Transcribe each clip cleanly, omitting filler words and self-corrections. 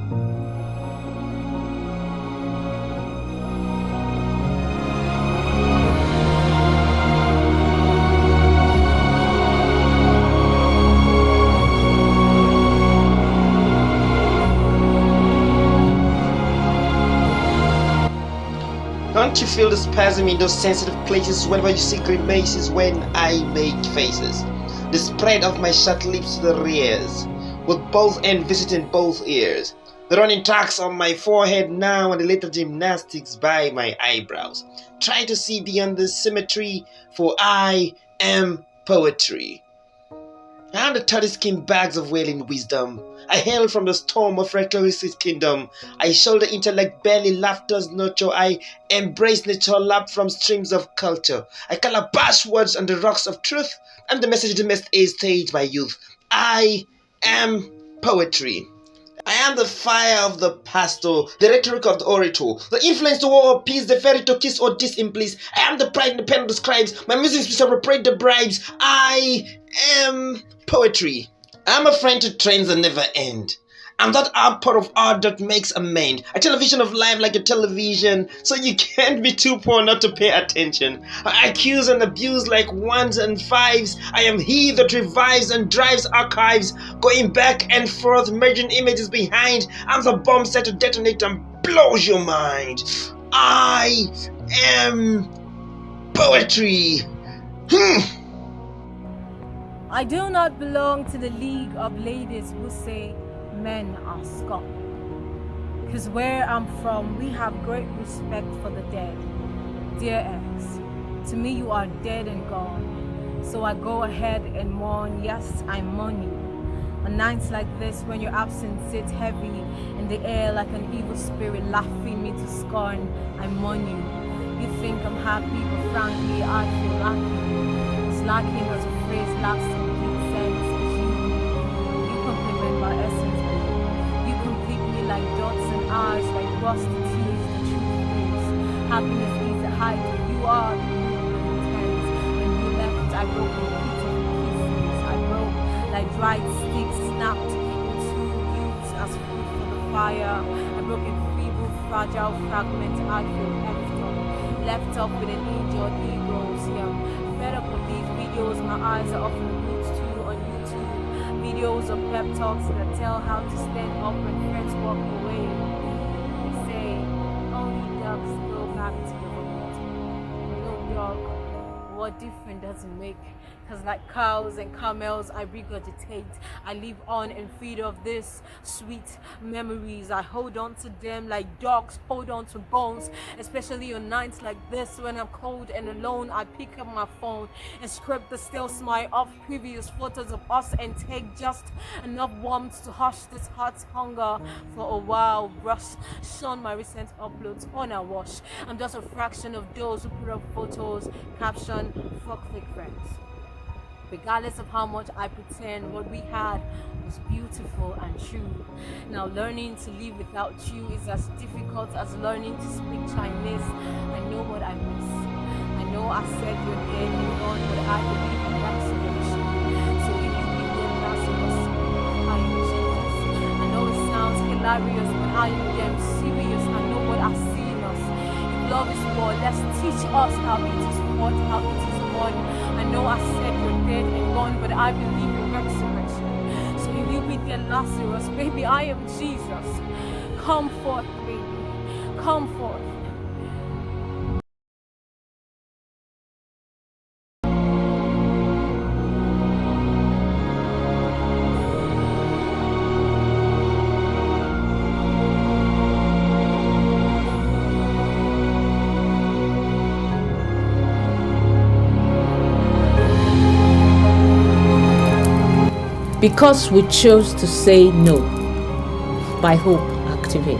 Don't you feel the spasm in those sensitive places whenever you see grimaces when I make faces? The spread of my shut lips to the rears, with both ends visiting both ears. The running tracks on my forehead now and the little gymnastics by my eyebrows. Try to see beyond the symmetry, for I am poetry. I am the 30 skin bags of wailing wisdom. I hail from the storm of rhetoric's kingdom. I shoulder intellect, barely laughter's nurture. I embrace nature, lap from streams of culture. I calabash words on the rocks of truth. I'm the message the messed age stage by youth. I am poetry. I am the fire of the pastor, the rhetoric of the orator, the influence to war or peace, the fairy to kiss or diss in bliss. I am the pride in the pen of the scribes, my music speaks to reparate the bribes. I am poetry. I'm a friend to trains that never end. I'm that output of art that makes amend. A television of life like a television, so you can't be too poor not to pay attention. I accuse and abuse like ones and fives. I am he that revives and drives archives, going back and forth, merging images behind. I'm the bomb set to detonate and blows your mind. I am poetry. I do not belong to the league of ladies who say men are scum. Because where I'm from, we have great respect for the dead. Dear ex, to me you are dead and gone. So I go ahead and mourn. Yes, I mourn you. On nights like this, when your absence sits heavy in the air like an evil spirit laughing me to scorn, I mourn you. You think I'm happy, but frankly I feel lacking. It's lacking as a phrase lacks complete sense. You complement my essence. Like dots and I's, like rusty teeth. The truth is, happiness is a height. You are the intense. When you left, I broke in pieces. I broke like dried sticks snapped into youths as food for the fire. I broke in feeble, fragile fragments. I feel left up with an injured ego. See, I'm fed up with these videos. My eyes are often glued to on YouTube. Videos of pep talks that tell how to stand up when friends walk away. They say, only dogs go back to the vomit. No dog, what difference does it make? Cause like cows and camels, I regurgitate. I live on and feed off this sweet memories. I hold on to them like dogs hold on to bones. Especially on nights like this when I'm cold and alone, I pick up my phone and scrape the still smile off previous photos of us and take just enough warmth to hush this heart's hunger for a while. Brush, shun my recent uploads on a wash. I'm just a fraction of those who put up photos, caption, fuck fake friends. Regardless of how much I pretend, what we had was beautiful and true. Now learning to live without you is as difficult as learning to speak Chinese. I know what I miss. I know I said you're dead and gone, but I believe in resurrection. So if you begin Lazarus, I am Jesus. I know it sounds hilarious, but I am damn serious. I know what I see in us. If love is war, let's teach us how it is fought, how it is won. I know I said you're dead and gone, but I believe in resurrection. So if you be dead Lazarus, baby, I am Jesus. Come forth, baby. Come forth. Because we chose to say no. By Hope Activate.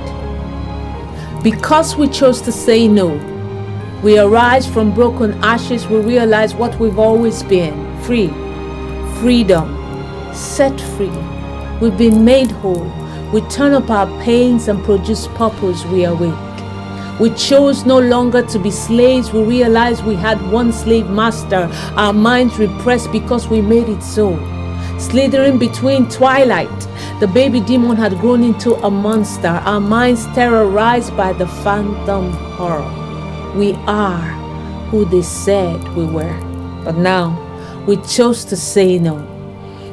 Because we chose to say no, we arise from broken ashes. We realize what we've always been: free, freedom, set free. We've been made whole. We turn up our pains and produce purpose. We awake. We chose no longer to be slaves. We realized we had one slave master. Our minds repressed because we made it so. Slithering between twilight, The baby demon had grown into a monster, our minds terrorized by the phantom horror. We are who they said we were, but now we chose to say no.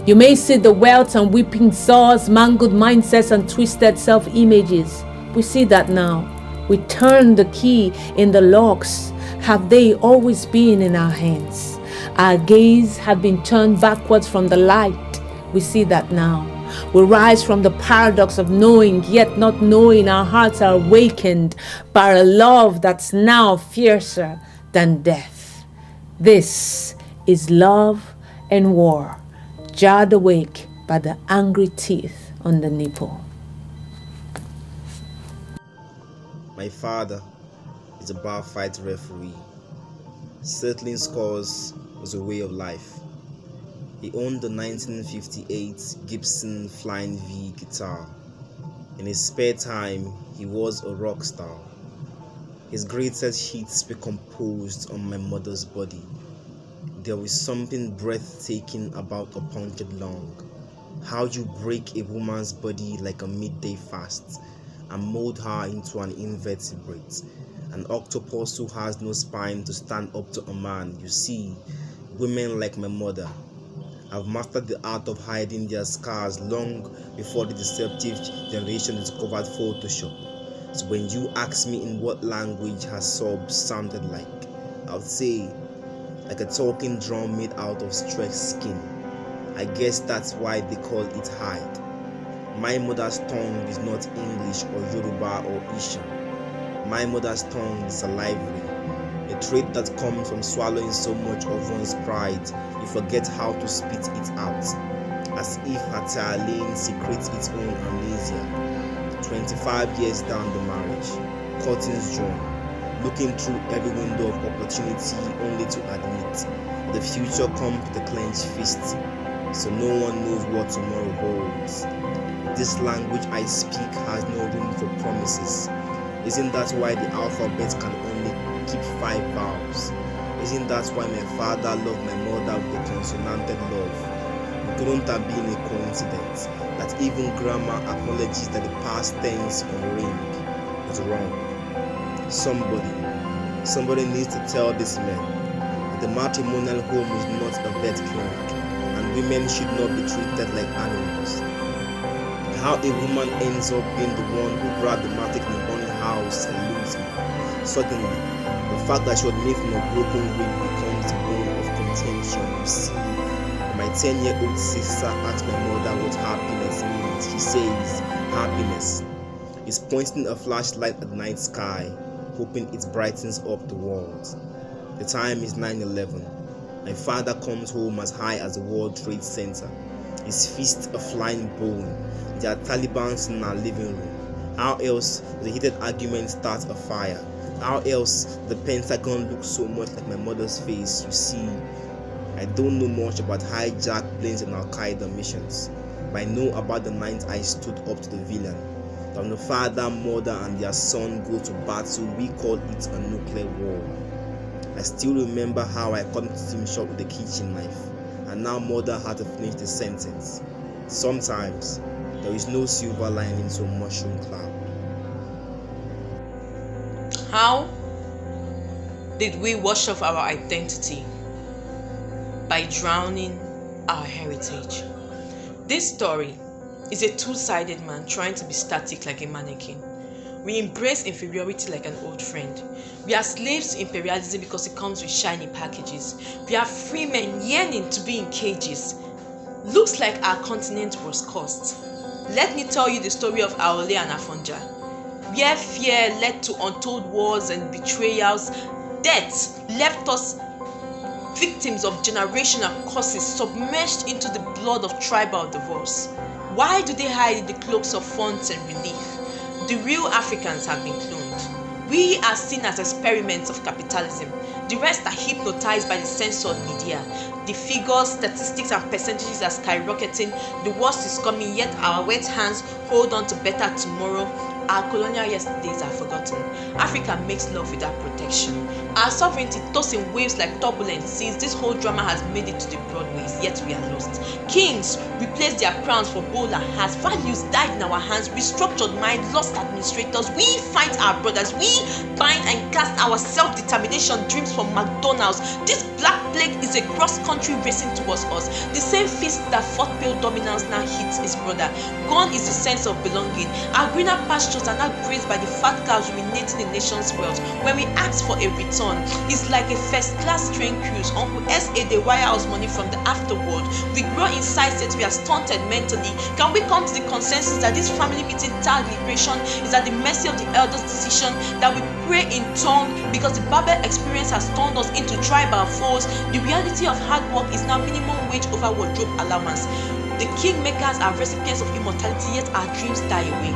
You may see the wealth and weeping sores, mangled mindsets and twisted self-images. We see that now. We turn the key in the locks. Have they always been in our hands? Our gaze had been turned backwards from the light. We see that now. We rise from the paradox of knowing yet not knowing. Our hearts are awakened by a love that's now fiercer than death. This is love and war, jarred awake by the angry teeth on the nipple. My father is a bar fight referee. Settling scores was a way of life. He owned the 1958 Gibson Flying V guitar. In his spare time, he was a rock star. His greatest hits were composed on my mother's body. There was something breathtaking about a punctured lung. How you break a woman's body like a midday fast and mold her into an invertebrate, an octopus who has no spine to stand up to a man. You see, women like my mother have mastered the art of hiding their scars long before the deceptive generation discovered Photoshop. So when you ask me in what language her sobs sounded like, I would say like a talking drum made out of stretched skin. I guess that's why they call it hide. My mother's tongue is not English or Yoruba or Ishan. My mother's tongue is a library, a trait that comes from swallowing so much of one's pride you forget how to spit it out, as if her lane secretes its own amnesia. 25 years down the marriage, curtains drawn, looking through every window of opportunity only to admit the future comes with a clenched fist, so no one knows what tomorrow holds. This language I speak has no room for promises. Isn't that why the alphabet can only keep 5 vowels? Isn't that why my father loved my mother with a consonanted love? It couldn't have been a coincidence that even grammar acknowledges that the past tense of ring is wrong. Somebody needs to tell this man that the matrimonial home is not a vet clinic and women should not be treated like animals. How a woman ends up being the one who brought the matic in the burning house eludes me. Suddenly, the fact that she was made from a broken rib becomes the bone of contention. You see, when my 10-year-old sister asks my mother what happiness means, she says, happiness is pointing a flashlight at the night sky, hoping it brightens up the world. The time is 9/11. My father comes home as high as the World Trade Center, his fist a flying bone. There are Talibans in our living room. How else the heated argument starts a fire? How else the Pentagon looks so much like my mother's face? You see, I don't know much about hijacked planes and Al-Qaeda missions, but I know about the night I stood up to the villain. That when the father, mother and their son go to battle, we call it a nuclear war. I still remember how I cut him short with a kitchen knife, and now mother had to finish the sentence. Sometimes there is no silver lining to a mushroom cloud. How did we wash off our identity? By drowning our heritage. This story is a two-sided man trying to be static like a mannequin. We embrace inferiority like an old friend. We are slaves to imperialism because it comes with shiny packages. We are free men yearning to be in cages. Looks like our continent was cursed. Let me tell you the story of Aole and Afonja, where fear led to untold wars and betrayals. Death left us victims of generational curses, submerged into the blood of tribal divorce. Why do they hide in the cloaks of fonts and relief? The real Africans have been cloned. We are seen as experiments of capitalism. The rest are hypnotized by the censored media. The figures, statistics and percentages are skyrocketing. The worst is coming, yet our wet hands hold on to better tomorrow. Our colonial yesterdays are forgotten. Africa makes love without protection. Our sovereignty tossing waves like turbulent seas. This whole drama has made it to the broadways, yet we are lost. Kings replaced their crowns for bowl and hats. Values died in our hands. Restructured mind, lost administrators. We fight our brothers. We bind and cast our self-determination dreams from McDonald's. This black plague is a cross-country racing towards us. The same fist that fought pale dominance now hits his brother. Gone is the sense of belonging. Our greener pastures are now grazed by the fat cows ruminating the nation's wealth. When we ask for a return, it's like a first-class train cruise. Uncle S.A. they wire us money from the afterworld. We grow inside that we are stunted mentally. Can we come to the consensus that this family meeting tag liberation is at the mercy of the elders' decision, that we pray in tongue because the Babel experience has turned us into tribal foes? The reality of hard work is now minimum wage over wardrobe allowance. The kingmakers are recipients of immortality, yet our dreams die away.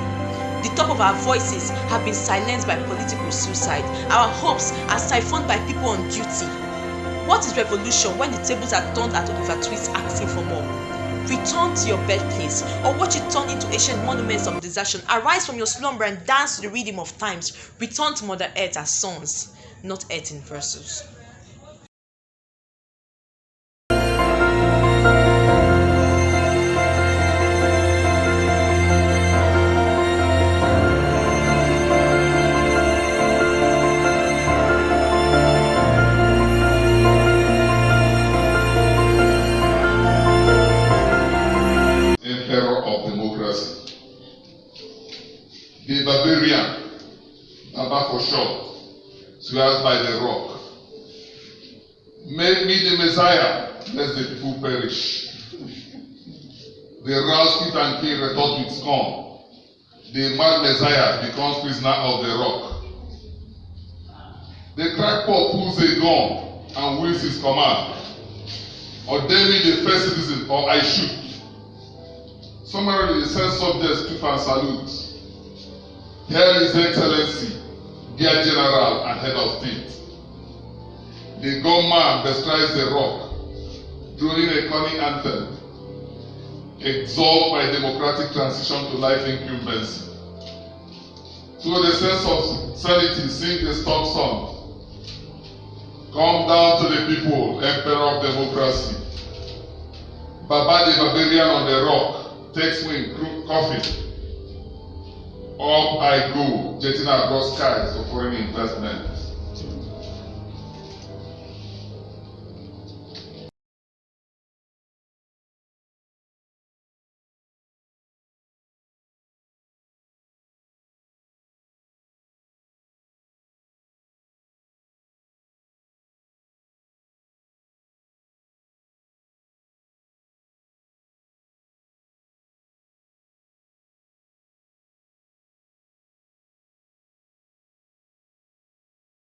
The top of our voices have been silenced by political suicide. Our hopes are siphoned by people on duty. What is revolution when the tables are turned at Oliver Twist asking for more? Return to your birthplace, or watch it turn into ancient monuments of desertion. Arise from your slumber and dance to the rhythm of times. Return to Mother Earth as sons, not earth in verses. The barbarian, Baba for short, swears by the rock. Make me the Messiah, lest the people perish. The roused and king retort with scorn. The mad Messiah becomes prisoner of the rock. The crackpot pulls a gun and wields his command. Ordain me the first citizen, or I shoot. Summarily, the said subjects stoop and salute. Here is Excellency, dear General and Head of State. The gunman bestrides the rock, droning a cunning anthem, exalt my democratic transition to life incumbency. Through the sense of sanity, sing the stock song. Come down to the people, Emperor of democracy. Baba the barbarian on the rock takes wing, coffin. Up I go, jetting across skies for foreign investment.